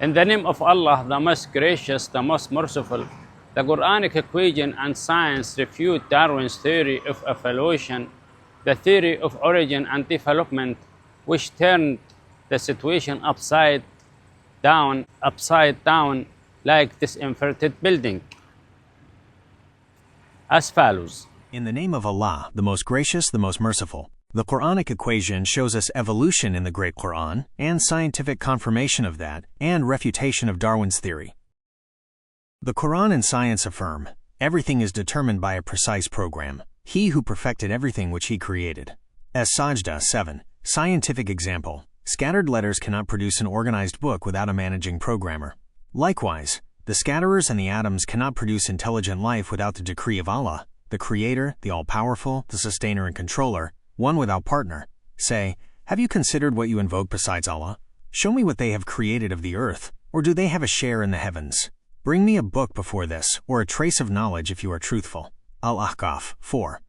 In the name of Allah, the most gracious, the most merciful. The Quranic equation and science refute Darwin's theory of evolution, the theory of origin and development, which turned the situation upside down like this inverted building. As follows. In the name of Allah, the most gracious, the most merciful. The Quranic equation shows us evolution in the Great Qur'an, and scientific confirmation of that, and refutation of Darwin's theory. The Qur'an and science affirm, everything is determined by a precise program, He who perfected everything which He created. As Sajda 7, scientific example, scattered letters cannot produce an organized book without a managing programmer. Likewise, the scatterers and the atoms cannot produce intelligent life without the decree of Allah, the Creator, the All-Powerful, the Sustainer and Controller, one without partner. Say, have you considered what you invoke besides Allah? Show me what they have created of the earth, or do they have a share in the heavens? Bring me a book before this, or a trace of knowledge if you are truthful. Al-Ahqaf 4.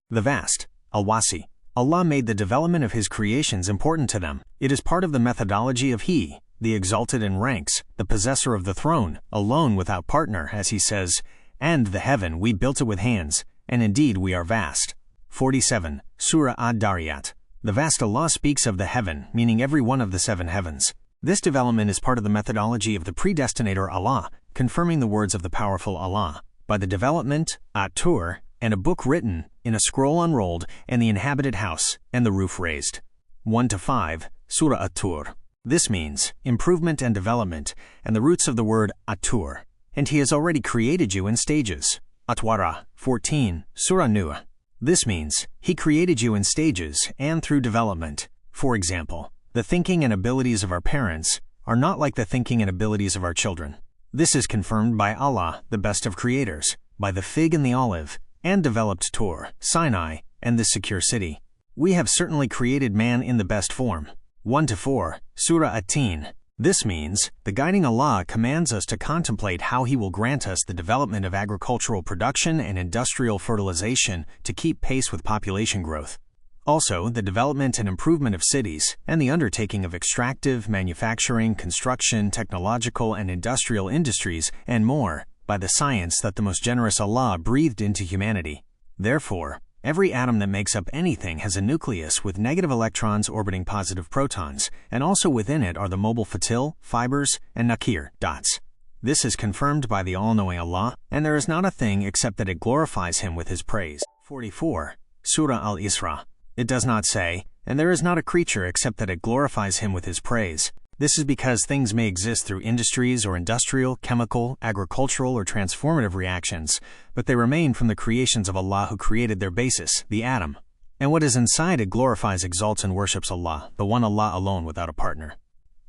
The Vast, Al-Wasi. Allah made the development of His creations important to them. It is part of the methodology of He, the exalted in ranks, the possessor of the throne, alone without partner, as He says, and the heaven we built it with hands, and indeed we are vast. 47. Surah Ad-Dariyat. The vast Allah speaks of the heaven, meaning every one of the 7 heavens. This development is part of the methodology of the predestinator Allah, confirming the words of the powerful Allah, by the development, at-tur, and a book written, in a scroll unrolled, and the inhabited house, and the roof raised. 1-5. Surah At-Tur. This means improvement and development, and the roots of the word at-tur. And He has already created you in stages. At-Wara 14. Surah Nuh. This means He created you in stages and through development. For example, the thinking and abilities of our parents are not like the thinking and abilities of our children. This is confirmed by Allah, the best of creators, by the fig and the olive, and developed Tur, Sinai, and this secure city. We have certainly created man in the best form. 1-4. Surah At-Tin. This means the guiding Allah commands us to contemplate how He will grant us the development of agricultural production and industrial fertilization to keep pace with population growth. Also, the development and improvement of cities, and the undertaking of extractive, manufacturing, construction, technological, and industrial industries, and more, by the science that the most generous Allah breathed into humanity. Therefore, every atom that makes up anything has a nucleus with negative electrons orbiting positive protons, and also within it are the mobile fatil, fibers, and nakir, dots. This is confirmed by the all-knowing Allah, and there is not a thing except that it glorifies Him with His praise. 44. Surah Al-Isra. It does not say, and there is not a creature except that it glorifies Him with His praise. This is because things may exist through industries or industrial, chemical, agricultural, or transformative reactions, but they remain from the creations of Allah who created their basis, the atom. And what is inside it glorifies, exalts, and worships Allah, the one Allah alone without a partner.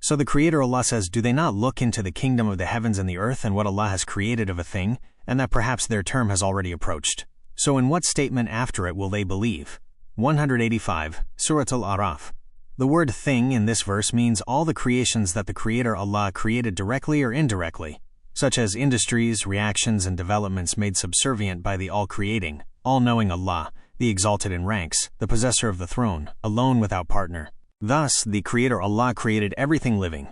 So the Creator Allah says, do they not look into the kingdom of the heavens and the earth and what Allah has created of a thing, and that perhaps their term has already approached? So in what statement after it will they believe? 185. Surah Al-Araf. The word thing in this verse means all the creations that the Creator Allah created directly or indirectly, such as industries, reactions, and developments made subservient by the all-creating, all-knowing Allah, the exalted in ranks, the possessor of the throne, alone without partner. Thus, the Creator Allah created everything living.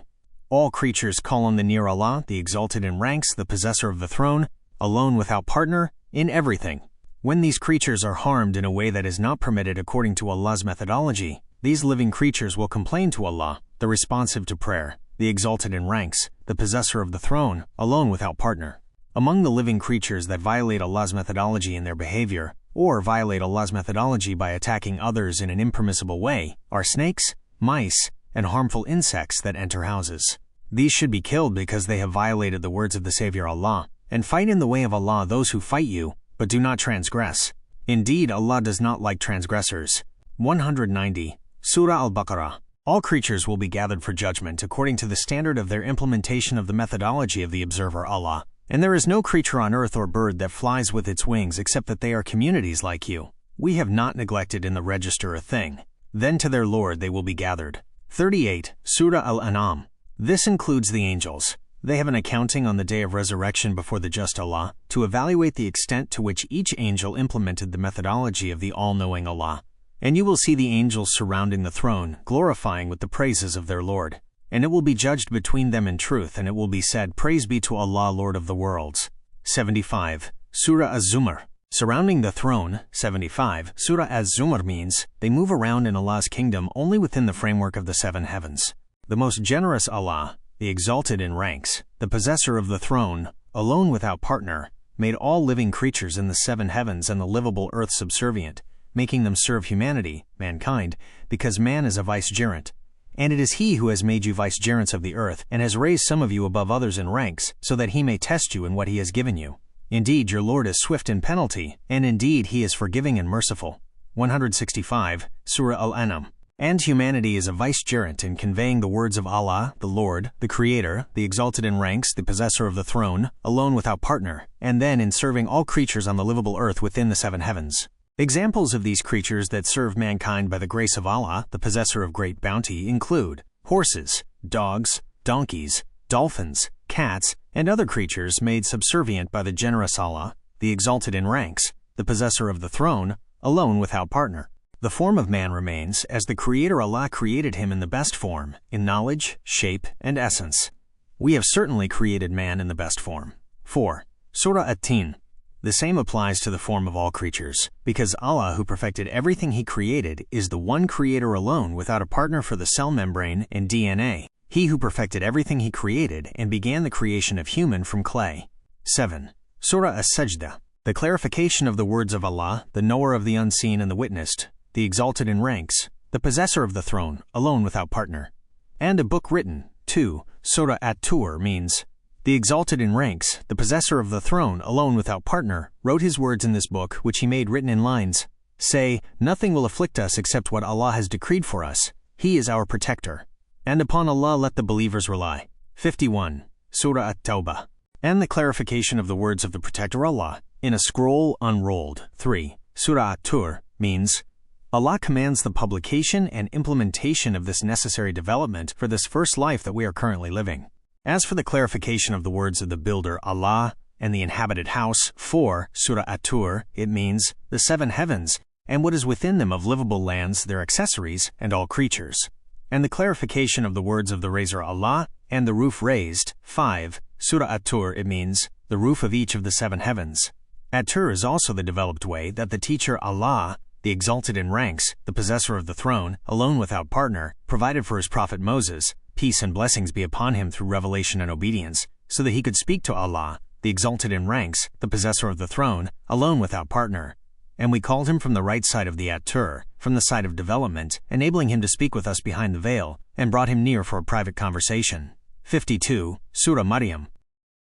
All creatures call on the near Allah, the exalted in ranks, the possessor of the throne, alone without partner, in everything. When these creatures are harmed in a way that is not permitted according to Allah's methodology, these living creatures will complain to Allah, the responsive to prayer, the exalted in ranks, the possessor of the throne, alone without partner. Among the living creatures that violate Allah's methodology in their behavior, or violate Allah's methodology by attacking others in an impermissible way, are snakes, mice, and harmful insects that enter houses. These should be killed because they have violated the words of the Savior Allah, and fight in the way of Allah those who fight you, but do not transgress. Indeed, Allah does not like transgressors. 190. Surah Al-Baqarah. All creatures will be gathered for judgment according to the standard of their implementation of the methodology of the observer Allah. And there is no creature on earth or bird that flies with its wings except that they are communities like you. We have not neglected in the register a thing. Then to their Lord they will be gathered. 38. Surah Al-An'am. This includes the angels. They have an accounting on the day of resurrection before the just Allah to evaluate the extent to which each angel implemented the methodology of the all-knowing Allah. And you will see the angels surrounding the throne, glorifying with the praises of their Lord. And it will be judged between them in truth, and it will be said, Praise be to Allah, Lord of the worlds. 75. Surah Az-Zumar. Surrounding the throne. 75. Surah Az-Zumar means, they move around in Allah's kingdom only within the framework of the seven heavens. The most generous Allah, the exalted in ranks, the possessor of the throne, alone without partner, made all living creatures in the seven heavens and the livable earth subservient, making them serve humanity, mankind, because man is a vicegerent. And it is He who has made you vicegerents of the earth, and has raised some of you above others in ranks, so that He may test you in what He has given you. Indeed, your Lord is swift in penalty, and indeed He is forgiving and merciful. 165. Surah Al-An'am. And humanity is a vicegerent in conveying the words of Allah, the Lord, the Creator, the exalted in ranks, the possessor of the throne, alone without partner, and then in serving all creatures on the livable earth within the seven heavens. Examples of these creatures that serve mankind by the grace of Allah, the possessor of great bounty, include horses, dogs, donkeys, dolphins, cats, and other creatures made subservient by the generous Allah, the exalted in ranks, the possessor of the throne, alone without partner. The form of man remains, as the Creator Allah created him in the best form, in knowledge, shape, and essence. We have certainly created man in the best form. 4. Surah At-Tin. The same applies to the form of all creatures, because Allah, who perfected everything He created, is the one Creator alone without a partner for the cell membrane and DNA. He who perfected everything He created and began the creation of human from clay. 7. Surah As-Sajdah. The clarification of the words of Allah, the knower of the unseen and the witnessed, the exalted in ranks, the possessor of the throne, alone without partner. And a book written. 2. Surah At-Tur means, the exalted in ranks, the possessor of the throne, alone without partner, wrote His words in this book, which He made written in lines. Say, nothing will afflict us except what Allah has decreed for us. He is our protector. And upon Allah let the believers rely. 51. Surah At-Tawbah. And the clarification of the words of the protector Allah, in a scroll unrolled. 3. Surah At-Tur means, Allah commands the publication and implementation of this necessary development for this first life that we are currently living. As for the clarification of the words of the builder Allah and the inhabited house. 4. Surah At-Tur, it means the seven heavens and what is within them of livable lands, their accessories, and all creatures. And the clarification of the words of the raiser Allah and the roof raised. 5. Surah At-Tur, it means the roof of each of the seven heavens. At-Tur is also the developed way that the teacher Allah, the exalted in ranks, the possessor of the throne, alone without partner, provided for His prophet Moses, peace and blessings be upon him through revelation and obedience, so that he could speak to Allah, the exalted in ranks, the possessor of the throne, alone without partner. And we called him from the right side of the At-Tur, from the side of development, enabling him to speak with us behind the veil, and brought him near for a private conversation. 52. Surah Maryam.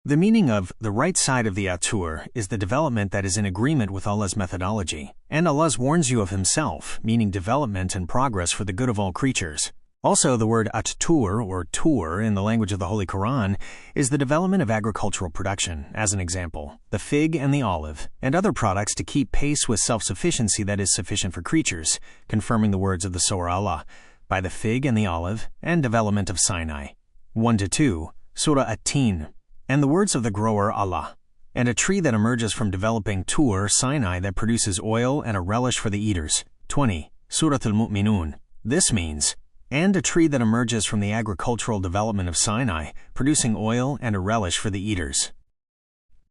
The meaning of the right side of the At-Tur is the development that is in agreement with Allah's methodology, and Allah warns you of Himself, meaning development and progress for the good of all creatures. Also, the word At-Tur, or Tur, in the language of the Holy Qur'an, is the development of agricultural production, as an example, the fig and the olive, and other products to keep pace with self-sufficiency that is sufficient for creatures, confirming the words of the Surah Allah, by the fig and the olive, and development of Sinai. 1-2. Surah At-Tin. And the words of the grower Allah, and a tree that emerges from developing Tur, Sinai, that produces oil and a relish for the eaters. 20. Surah Al-Mu'minun. This means, and a tree that emerges from the agricultural development of Sinai, producing oil and a relish for the eaters.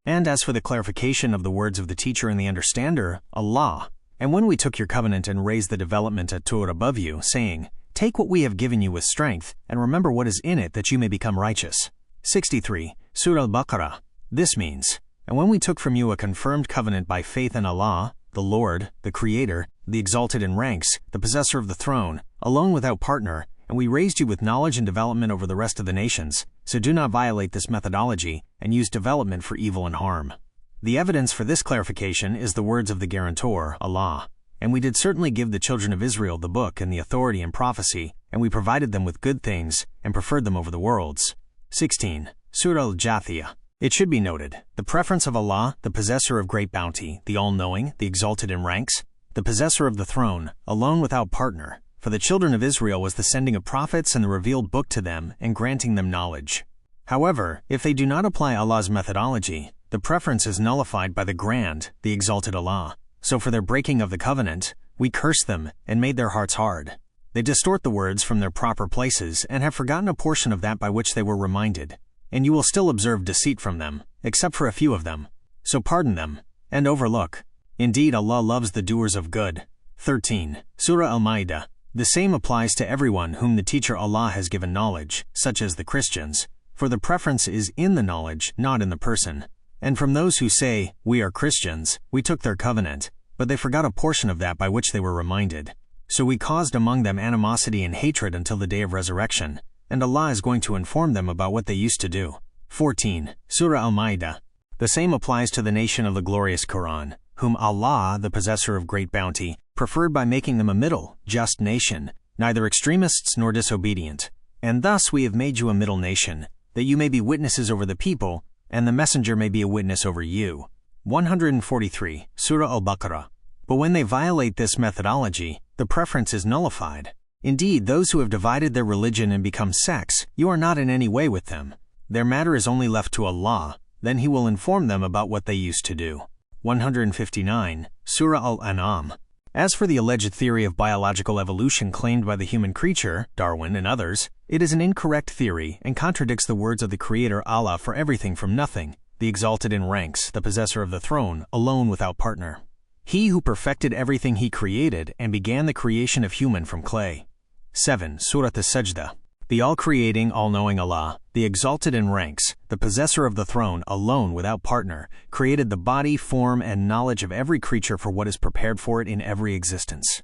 And as for the clarification of the words of the teacher and the understander, Allah, and when we took your covenant and raised the development at Tur above you, saying, Take what we have given you with strength, and remember what is in it that you may become righteous. 63. Surah Al-Baqarah. This means, and when we took from you a confirmed covenant by faith in Allah, the Lord, the Creator, the exalted in ranks, the possessor of the throne, alone without partner, and we raised you with knowledge and development over the rest of the nations, so do not violate this methodology and use development for evil and harm. The evidence for this clarification is the words of the guarantor, Allah. And we did certainly give the children of Israel the book and the authority and prophecy, and we provided them with good things and preferred them over the worlds. 16. Surah Al-Jathiyah. It should be noted, the preference of Allah, the possessor of great bounty, the all-knowing, the exalted in ranks, the possessor of the throne, alone without partner, for the children of Israel was the sending of prophets and the revealed book to them and granting them knowledge. However, if they do not apply Allah's methodology, the preference is nullified by the grand, the exalted Allah. So for their breaking of the covenant, we cursed them and made their hearts hard. They distort the words from their proper places and have forgotten a portion of that by which they were reminded. And you will still observe deceit from them, except for a few of them. So pardon them, and overlook. Indeed, Allah loves the doers of good. 13. Surah Al-Ma'idah. The same applies to everyone whom the teacher Allah has given knowledge, such as the Christians, for the preference is in the knowledge, not in the person. And from those who say, we are Christians, we took their covenant, but they forgot a portion of that by which they were reminded. So we caused among them animosity and hatred until the day of resurrection, and Allah is going to inform them about what they used to do. 14. Surah Al-Ma'idah. The same applies to the nation of the glorious Qur'an, whom Allah, the possessor of great bounty, preferred by making them a middle, just nation, neither extremists nor disobedient. And thus we have made you a middle nation, that you may be witnesses over the people, and the messenger may be a witness over you. 143. Surah Al-Baqarah. But when they violate this methodology, the preference is nullified. Indeed, those who have divided their religion and become sects, you are not in any way with them. Their matter is only left to Allah, then He will inform them about what they used to do. 159. Surah Al-An'am. As for the alleged theory of biological evolution claimed by the human creature, Darwin and others, it is an incorrect theory and contradicts the words of the Creator Allah for everything from nothing, the exalted in ranks, the possessor of the throne, alone without partner. He who perfected everything He created and began the creation of human from clay. 7. Surah As-Sajdah. The all-creating, all-knowing Allah, the exalted in ranks, the possessor of the throne, alone without partner, created the body, form, and knowledge of every creature for what is prepared for it in every existence.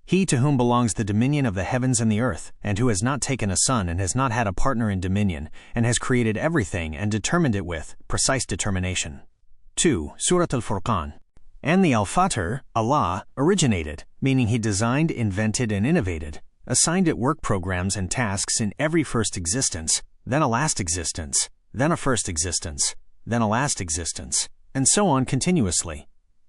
He to whom belongs the dominion of the heavens and the earth, and who has not taken a son and has not had a partner in dominion, and has created everything and determined it with precise determination. 2. Surah Al-Furqan. And the Al-Fatir, Allah, originated, meaning He designed, invented, and innovated, assigned it work programs and tasks in every first existence, then a last existence, then a first existence, then a last existence, and so on continuously.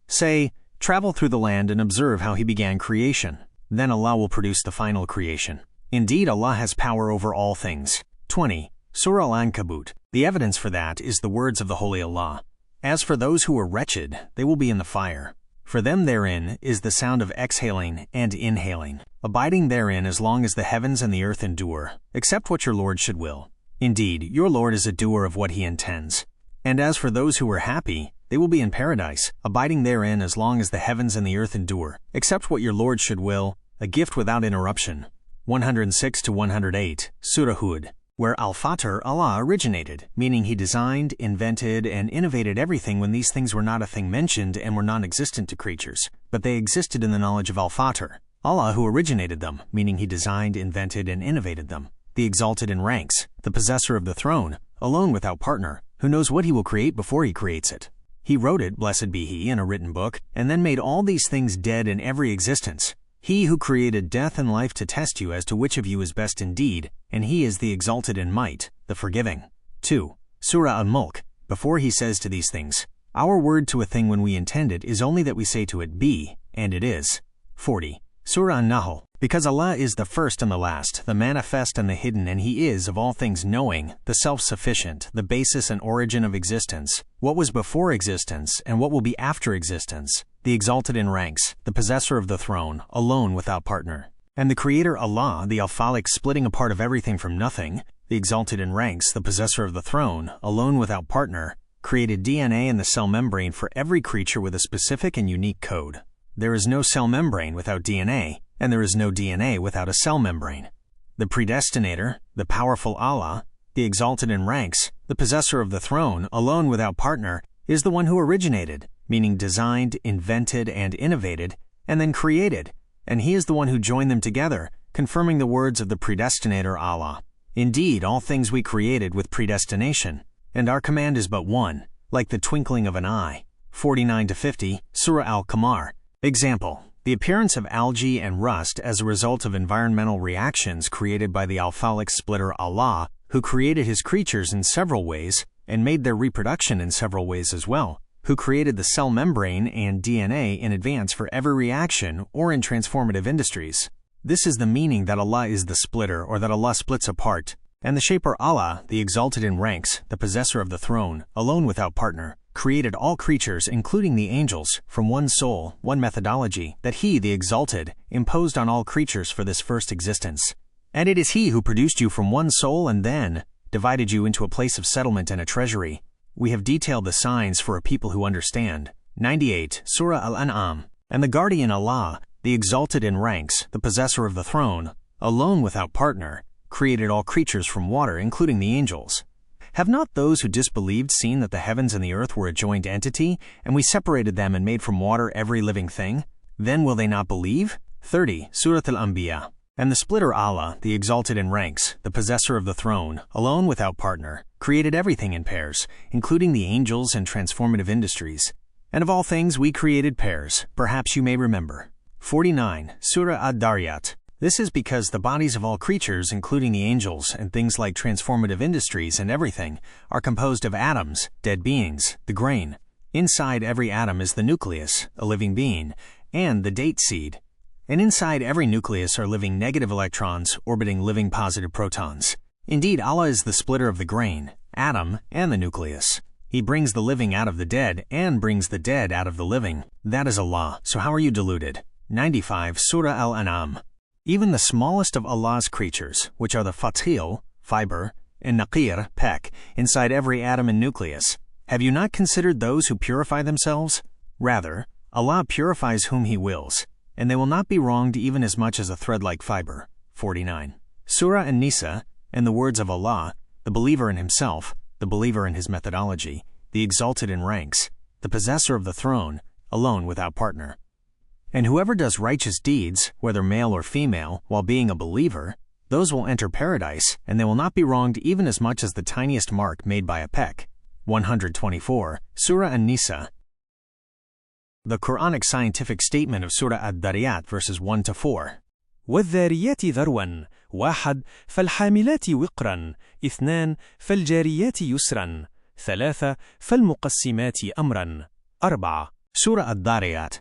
Say, travel through the land and observe how He began creation. Then Allah will produce the final creation. Indeed, Allah has power over all things. 20. Surah Al-Ankabut. The evidence for that is the words of the Holy Allah. As for those who are wretched, they will be in the fire. For them therein is the sound of exhaling and inhaling, abiding therein as long as the heavens and the earth endure, except what your Lord should will. Indeed, your Lord is a doer of what He intends. And as for those who are happy, they will be in paradise, abiding therein as long as the heavens and the earth endure, except what your Lord should will, a gift without interruption. 106 to 108, Surah Hud. Where Al-Fatir, Allah, originated, meaning He designed, invented, and innovated everything when these things were not a thing mentioned and were non-existent to creatures, but they existed in the knowledge of Al-Fatir. Allah who originated them, meaning He designed, invented, and innovated them. The exalted in ranks, the possessor of the throne, alone without partner, who knows what He will create before He creates it. He wrote it, blessed be He, in a written book, and then made all these things dead in every existence. He who created death and life to test you as to which of you is best indeed, and He is the exalted in might, the forgiving. 2. Surah Al-Mulk. Before He says to these things, our word to a thing when we intend it is only that we say to it, be, and it is. 40. Surah An-Nahl. Because Allah is the first and the last, the manifest and the hidden, and He is of all things knowing, the self-sufficient, the basis and origin of existence, what was before existence and what will be after existence, the exalted in ranks, the possessor of the throne, alone without partner. And the Creator Allah, the Al-Khaliq splitting apart of everything from nothing, the exalted in ranks, the possessor of the throne, alone without partner, created DNA in the cell membrane for every creature with a specific and unique code. There is no cell membrane without DNA, and there is no DNA without a cell membrane. The predestinator, the powerful Allah, the exalted in ranks, the possessor of the throne, alone without partner, is the one who originated, meaning designed, invented, and innovated, and then created, and He is the one who joined them together, confirming the words of the predestinator Allah. Indeed, all things we created with predestination, and our command is but one, like the twinkling of an eye. 49 to 50, Surah Al-Qamar. Example. The appearance of algae and rust as a result of environmental reactions created by the Al-Khaliq splitter Allah, who created His creatures in several ways and made their reproduction in several ways as well, who created the cell membrane and DNA in advance for every reaction or in transformative industries. This is the meaning that Allah is the splitter, or that Allah splits apart, and the shaper Allah, the exalted in ranks, the possessor of the throne, alone without partner, created all creatures, including the angels, from one soul, one methodology, that He, the Exalted, imposed on all creatures for this first existence. And it is He who produced you from one soul and then divided you into a place of settlement and a treasury. We have detailed the signs for a people who understand. 98, Surah Al-An'am. And the guardian Allah, the Exalted in ranks, the possessor of the throne, alone without partner, created all creatures from water, including the angels. Have not those who disbelieved seen that the heavens and the earth were a joined entity, and we separated them and made from water every living thing? Then will they not believe? 30, Surah Al-Anbiya. And the splitter Allah, the Exalted in ranks, the possessor of the throne, alone without partner, created everything in pairs, including the angels and transformative industries. And of all things we created pairs, perhaps you may remember. 49, Surah Ad-Dariyat. This is because the bodies of all creatures, including the angels and things like transformative industries and everything, are composed of atoms, dead beings, the grain. Inside every atom is the nucleus, a living being, and the date seed. And inside every nucleus are living negative electrons orbiting living positive protons. Indeed, Allah is the splitter of the grain, atom, and the nucleus. He brings the living out of the dead and brings the dead out of the living. That is Allah, so how are you deluded? 95, Surah Al-An'am. Even the smallest of Allah's creatures, which are the fatil, fiber, and naqir, peck, inside every atom and nucleus, have you not considered those who purify themselves? Rather, Allah purifies whom He wills, and they will not be wronged even as much as a thread-like fiber. 49. Surah An-Nisa, and the words of Allah, the believer in Himself, the believer in His methodology, the Exalted in ranks, the possessor of the throne, alone without partner. And whoever does righteous deeds, whether male or female, while being a believer, those will enter paradise, and they will not be wronged even as much as the tiniest mark made by a peck. 124, Surah An-Nisa. The Quranic scientific statement of Surah Ad-Dariyat verses 1-4. والذاريات ذروا 1 فالحاملات وقرا 2 فالجاريات يسرا 3 فالمقسمات أمرا 4. Surah Ad-Dariyat.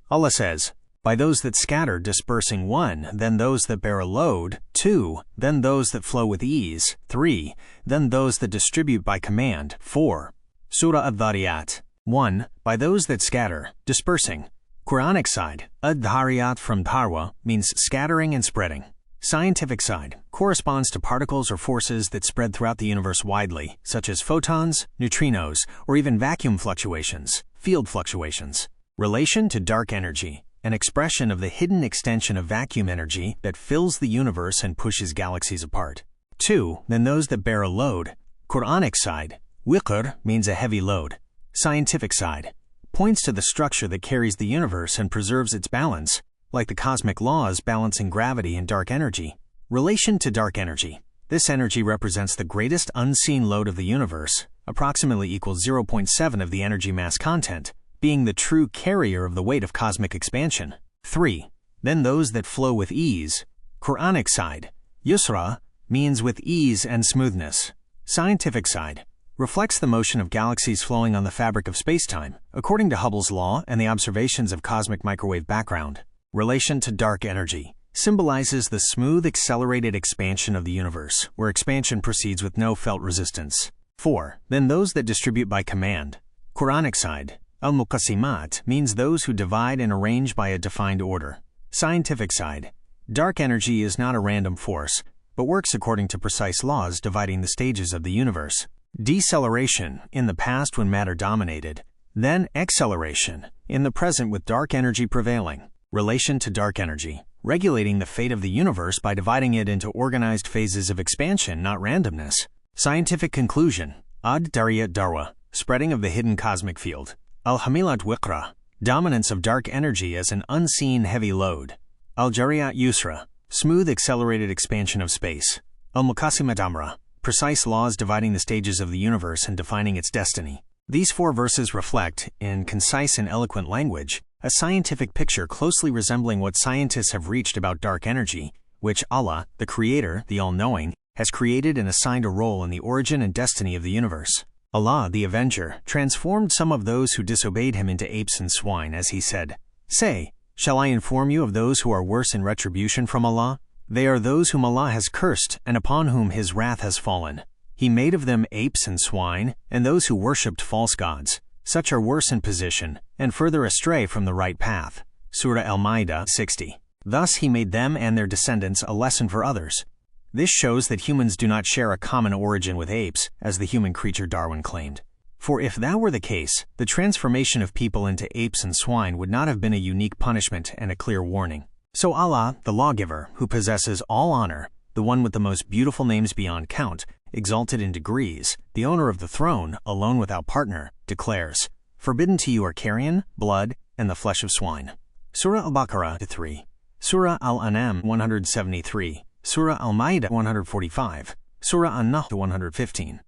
Allah says, by those that scatter, dispersing 1, then those that bear a load, 2, then those that flow with ease, 3, then those that distribute by command, 4. Surah Ad-Dariyat. 1. By those that scatter, dispersing. Quranic side, Ad-Dariyat from Darwa means scattering and spreading. Scientific side corresponds to particles or forces that spread throughout the universe widely, such as photons, neutrinos, or even vacuum fluctuations, field fluctuations. Relation to dark energy, an expression of the hidden extension of vacuum energy that fills the universe and pushes galaxies apart. 2. Then those that bear a load. Quranic side, wiqr means a heavy load. Scientific side points to the structure that carries the universe and preserves its balance, like the cosmic laws balancing gravity and dark energy. Relation to dark energy. This energy represents the greatest unseen load of the universe, approximately equals 0.7 of the energy mass content, being the true carrier of the weight of cosmic expansion. 3. Then those that flow with ease. Quranic side, yusra means with ease and smoothness. Scientific side reflects the motion of galaxies flowing on the fabric of spacetime, according to Hubble's law and the observations of cosmic microwave background. Relation to dark energy symbolizes the smooth, accelerated expansion of the universe, where expansion proceeds with no felt resistance. 4. Then those that distribute by command. Quranic side, al-muqassimat means those who divide and arrange by a defined order. Scientific side, dark energy is not a random force, but works according to precise laws dividing the stages of the universe. Deceleration in the past when matter dominated, then acceleration in the present with dark energy prevailing. Relation to dark energy, regulating the fate of the universe by dividing it into organized phases of expansion, not randomness. Scientific conclusion, Ad-Dariyat Darwa, spreading of the hidden cosmic field. Al-Hamilat Wiqra, dominance of dark energy as an unseen heavy load. Al-Jariyat Yusra, smooth accelerated expansion of space. Al-Muqassimat Amra, precise laws dividing the stages of the universe and defining its destiny. These 4 verses reflect, in concise and eloquent language, a scientific picture closely resembling what scientists have reached about dark energy, which Allah, the Creator, the All-Knowing, has created and assigned a role in the origin and destiny of the universe. Allah, the Avenger, transformed some of those who disobeyed Him into apes and swine, as He said, "Say, shall I inform you of those who are worse in retribution from Allah? They are those whom Allah has cursed and upon whom His wrath has fallen. He made of them apes and swine, and those who worshipped false gods. Such are worse in position, and further astray from the right path. Surah Al-Ma'idah 60. Thus he made them and their descendants a lesson for others. This shows that humans do not share a common origin with apes, as the human creature Darwin claimed. For if that were the case, the transformation of people into apes and swine would not have been a unique punishment and a clear warning. So Allah, the lawgiver, who possesses all honor, the one with the most beautiful names beyond count, exalted in degrees, the owner of the throne, alone without partner, declares, "Forbidden to you are carrion, blood, and the flesh of swine." Surah Al-Baqarah 3, Surah Al-An'am 173, Surah Al-Ma'idah 145, Surah An-Nahl 115.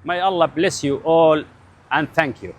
May Allah bless you all and thank you.